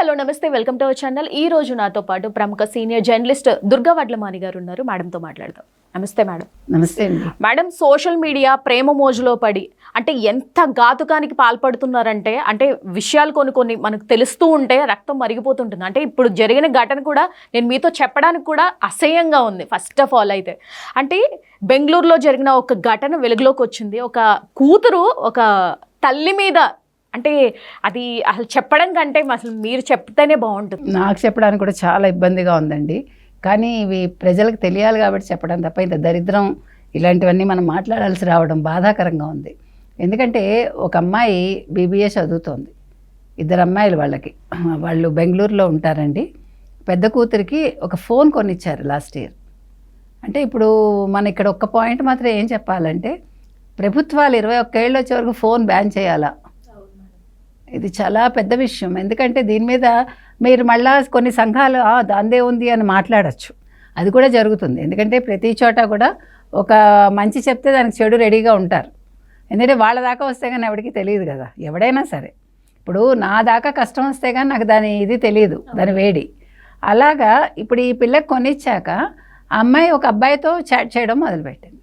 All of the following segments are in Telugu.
హలో నమస్తే, వెల్కమ్ టు అవర్ ఛానల్. ఈ రోజు నాతో పాటు ప్రముఖ సీనియర్ జర్నలిస్ట్ దుర్గా వడ్లమాని గారు ఉన్నారు. మేడంతో మాట్లాడదాం. నమస్తే మేడం. నమస్తే అండి. మేడం, సోషల్ మీడియా ప్రేమ మోజులో పడి అంటే ఎంత ఘాతుకానికి పాల్పడుతున్నారంటే, అంటే విషయాలు కొన్ని మనకు తెలుస్తూ ఉంటే రక్తం మరిగిపోతుంటుంది. అంటే ఇప్పుడు జరిగిన ఘటన కూడా నేను మీతో చెప్పడానికి కూడా అసహ్యంగా ఉంది. ఫస్ట్ ఆఫ్ ఆల్ అయితే అంటే బెంగళూరులో జరిగిన ఒక ఘటన వెలుగులోకి వచ్చింది. ఒక కూతురు ఒక తల్లి మీద, అంటే అది అసలు చెప్పడం కంటే అసలు మీరు చెప్తేనే బాగుంటుంది. నాకు చెప్పడానికి కూడా చాలా ఇబ్బందిగా ఉందండి. కానీ ఇవి ప్రజలకు తెలియాలి కాబట్టి చెప్పడం తప్ప ఇంత దరిద్రం ఇలాంటివన్నీ మనం మాట్లాడాల్సి రావడం బాధాకరంగా ఉంది. ఎందుకంటే ఒక అమ్మాయి BBA చదువుతోంది. ఇద్దరు అమ్మాయిలు వాళ్ళు బెంగళూరులో ఉంటారండి. పెద్ద కూతురికి ఒక ఫోన్ కొనిచ్చారు లాస్ట్ ఇయర్. అంటే ఇప్పుడు మన ఇక్కడ ఒక్క పాయింట్ మాత్రం ఏం చెప్పాలంటే, ప్రభుత్వాలు 21 ఏళ్ళు వచ్చే వరకు ఫోన్ బ్యాన్ చేయాలా? ఇది చాలా పెద్ద విషయం. ఎందుకంటే దీని మీద మీరు మళ్ళా కొన్ని సంఘాలు దాందే ఉంది అని మాట్లాడచ్చు. అది కూడా జరుగుతుంది. ఎందుకంటే ప్రతి చోట కూడా ఒక మంచి చెప్తే దానికి చెడు రెడీగా ఉంటారు. ఎందుకంటే వాళ్ళ దాకా వస్తే కానీ ఎవరికి తెలియదు కదా, ఎవడైనా సరే. ఇప్పుడు నా దాకా కష్టం వస్తే కానీ నాకు దాని ఇది తెలియదు, దాని వేడి. అలాగా ఇప్పుడు ఈ పిల్లకి కొనిచ్చాక ఆ అమ్మాయి ఒక అబ్బాయితో చాట్ చేయడం మొదలుపెట్టింది.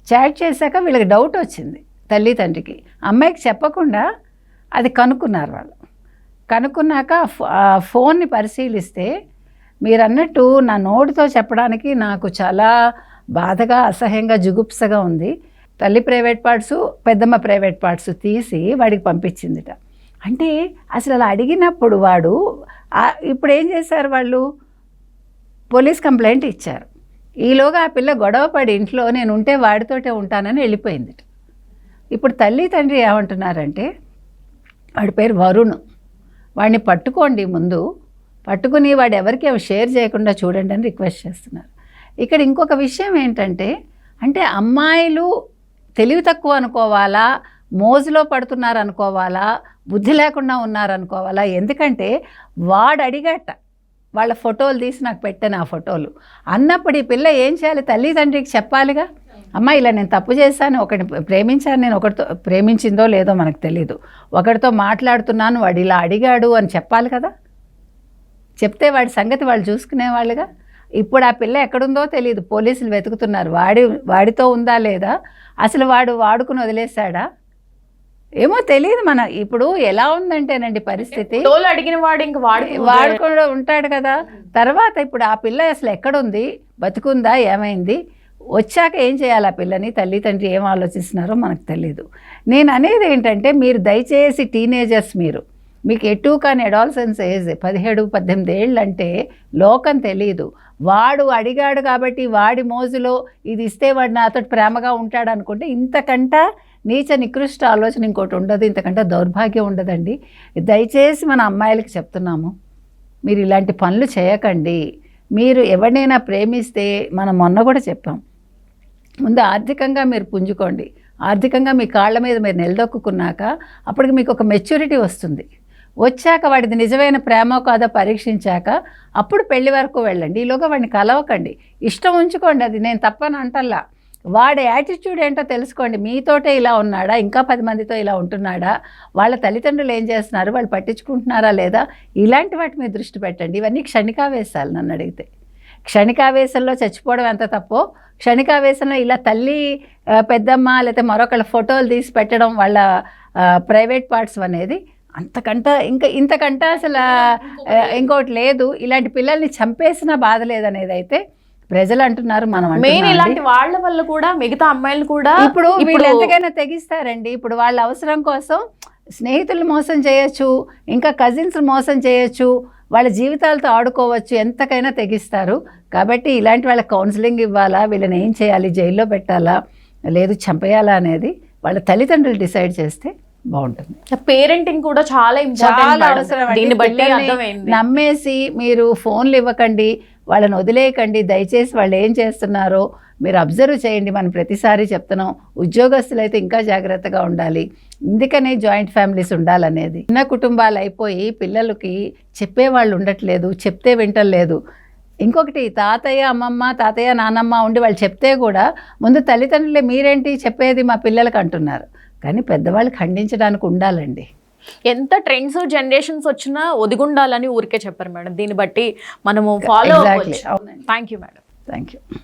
చాట్ చేశాక వీళ్ళకి డౌట్ వచ్చింది తల్లి తండ్రికి. అమ్మాయికి చెప్పకుండా అది కనుక్కున్నారు వాళ్ళు. కనుక్కున్నాక ఫోన్ని పరిశీలిస్తే మీరు అన్నట్టు నా నోటితో చెప్పడానికి నాకు చాలా బాధగా, అసహ్యంగా, జుగుప్సగా ఉంది. తల్లి ప్రైవేట్ పార్ట్స్, పెద్దమ్మ ప్రైవేట్ పార్ట్స్ తీసి వాడికి పంపించిందిట. అంటే అసలు అలా అడిగినప్పుడు వాడు ఇప్పుడు ఏం చేశారు, వాళ్ళు పోలీస్ కంప్లైంట్ ఇచ్చారు. ఈలోగా ఆ పిల్ల గొడవ పడి ఇంట్లో నేను ఉంటే వాడితోటే ఉంటానని వెళ్ళిపోయిందిట. ఇప్పుడు తల్లి తండ్రి ఏమంటున్నారంటే, వాడి పేరు వరుణ్, వాడిని పట్టుకోండి, ముందు పట్టుకుని వాడు ఎవరికి అవి షేర్ చేయకుండా చూడండి అని రిక్వెస్ట్ చేస్తున్నారు. ఇక్కడ ఇంకొక విషయం ఏంటంటే, అంటే అమ్మాయిలు తెలివి తక్కువ అనుకోవాలా, మోజులో పడుతున్నారు అనుకోవాలా, బుద్ధి లేకుండా ఉన్నారనుకోవాలా? ఎందుకంటే వాడు అడిగట వాళ్ళ ఫోటోలు తీసి నాకు పెట్టాను, ఆ ఫోటోలు అన్నప్పుడు ఈ పిల్ల ఏం చేయాలి? తల్లిదండ్రికి చెప్పాలిగా, అమ్మ ఇలా నేను తప్పు చేశాను, ఒకటి ప్రేమించాను, నేను ఒకటితో ప్రేమించిందో లేదో మనకు తెలీదు, ఒకటితో మాట్లాడుతున్నాను, వాడు ఇలా అడిగాడు అని చెప్పాలి కదా. చెప్తే వాడి సంగతి వాళ్ళు చూసుకునేవాళ్ళుగా. ఇప్పుడు ఆ పిల్ల ఎక్కడుందో తెలియదు, పోలీసులు వెతుకుతున్నారు. వాడితో ఉందా లేదా, అసలు వాడు వాడుకుని వదిలేశాడా ఏమో తెలియదు. మన ఇప్పుడు ఎలా ఉందంటేనండి పరిస్థితి, అడిగిన వాడు ఇంక వాడుకుండా ఉంటాడు కదా. తర్వాత ఇప్పుడు ఆ పిల్ల అసలు ఎక్కడుంది, బతుకుందా, ఏమైంది, వచ్చాక ఏం చేయాలి ఆ పిల్లని? తల్లి తండ్రి ఏం ఆలోచిస్తున్నారో మనకు తెలీదు. నేను అనేది ఏంటంటే, మీరు దయచేసి టీనేజర్స్, మీకు ఎటు కానీ అడాలసెన్స్ ఏజ్ 17-18 ఏళ్ళు అంటే లోకం తెలియదు. వాడు అడిగాడు కాబట్టి వాడి మోజులో ఇది ఇస్తే వాడు నాతో ప్రేమగా ఉంటాడు అనుకుంటే ఇంతకంట నీచ నికృష్ట ఆలోచన ఇంకోటి ఉండదు, ఇంతకంటే దౌర్భాగ్యం ఉండదండి. దయచేసి మన అమ్మాయిలకి చెప్తున్నాము, మీరు ఇలాంటి పనులు చేయకండి. మీరు ఎవరినైనా ప్రేమిస్తే, మనం మొన్న కూడా చెప్పాం, ముందు ఆర్థికంగా మీరు పుంజుకోండి. ఆర్థికంగా మీ కాళ్ళ మీద మీరు నిలదొక్కున్నాక అప్పటికి మీకు ఒక మెచ్యూరిటీ వస్తుంది. వచ్చాక వాడిది నిజమైన ప్రేమ కాదో పరీక్షించాక అప్పుడు పెళ్లి వరకు వెళ్ళండి. ఈలోగా వాడిని కలవకండి, ఇష్టం ఉంచుకోండి. అది నేను తప్పని అంటల్లా. వాడి యాటిట్యూడ్ ఏంటో తెలుసుకోండి. మీతోటే ఇలా ఉన్నాడా, ఇంకా 10 మందితో ఇలా ఉంటున్నాడా, వాళ్ళ తల్లిదండ్రులు ఏం చేస్తున్నారు, వాళ్ళు పట్టించుకుంటున్నారా లేదా, ఇలాంటి వాటి మీద దృష్టి పెట్టండి. ఇవన్నీ క్షణికావేశాలు. నన్ను అడిగితే క్షణికావేశంలో చచ్చిపోవడం ఎంత తప్పో, క్షణికావేశంలో ఇలా తల్లి, పెద్దమ్మ లేకపోతే మరొకళ్ళ ఫోటోలు తీసి పెట్టడం, వాళ్ళ ప్రైవేట్ పార్ట్స్ అనేది ఇంతకంటే అసలు ఇంకోటి లేదు. ఇలాంటి పిల్లల్ని చంపేసినా బాధ లేదనేది అయితే ప్రజలు అంటున్నారు. మనం ఇలాంటి వాళ్ళ వల్ల కూడా మిగతా అమ్మాయిలు కూడా ఇప్పుడు వీళ్ళు ఎంతకైనా తెగిస్తారండి. ఇప్పుడు వాళ్ళ అవసరం కోసం స్నేహితులు మోసం చేయొచ్చు, ఇంకా కజిన్స్ మోసం చేయొచ్చు, వాళ్ళ జీవితాలతో ఆడుకోవచ్చు, ఎంతకైనా తెగిస్తారు. కాబట్టి ఇలాంటి వాళ్ళ కౌన్సిలింగ్ ఇవ్వాలా, వీళ్ళని ఏం చేయాలి, జైల్లో పెట్టాలా, లేదు చంపేయాలా అనేది వాళ్ళ తల్లిదండ్రులు డిసైడ్ చేస్తే బాగుంటుంది. పేరెంటింగ్ కూడా చాలా అవసరం. నమ్మేసి మీరు ఫోన్లు ఇవ్వకండి, వాళ్ళని వదిలేయకండి. దయచేసి వాళ్ళు ఏం చేస్తున్నారో మీరు అబ్జర్వ్ చేయండి. మనం ప్రతిసారి చెప్తున్నాం, ఉద్యోగస్తులు అయితే ఇంకా జాగ్రత్తగా ఉండాలి. ఇందుకనే జాయింట్ ఫ్యామిలీస్ ఉండాలనేది. చిన్న కుటుంబాలు అయిపోయి పిల్లలకి చెప్పేవాళ్ళు ఉండట్లేదు, చెప్తే వింటలేదు. ఇంకొకటి, తాతయ్య అమ్మమ్మ, తాతయ్య నానమ్మ ఉండి వాళ్ళు చెప్తే కూడా ముందు తల్లిదండ్రులే మీరేంటి చెప్పేది మా పిల్లలకు అంటున్నారు. కానీ పెద్దవాళ్ళు ఖండించడానికి ఉండాలండి. ఎంత ట్రెండ్స్ జనరేషన్స్ వచ్చినా ఒదిగుండాలని ఊరికే చెప్పారు మేడం. దీన్ని బట్టి మనము ఫాలో Exactly. అవ్వచ్చు. అవునండి. Thank you madam. Thank you.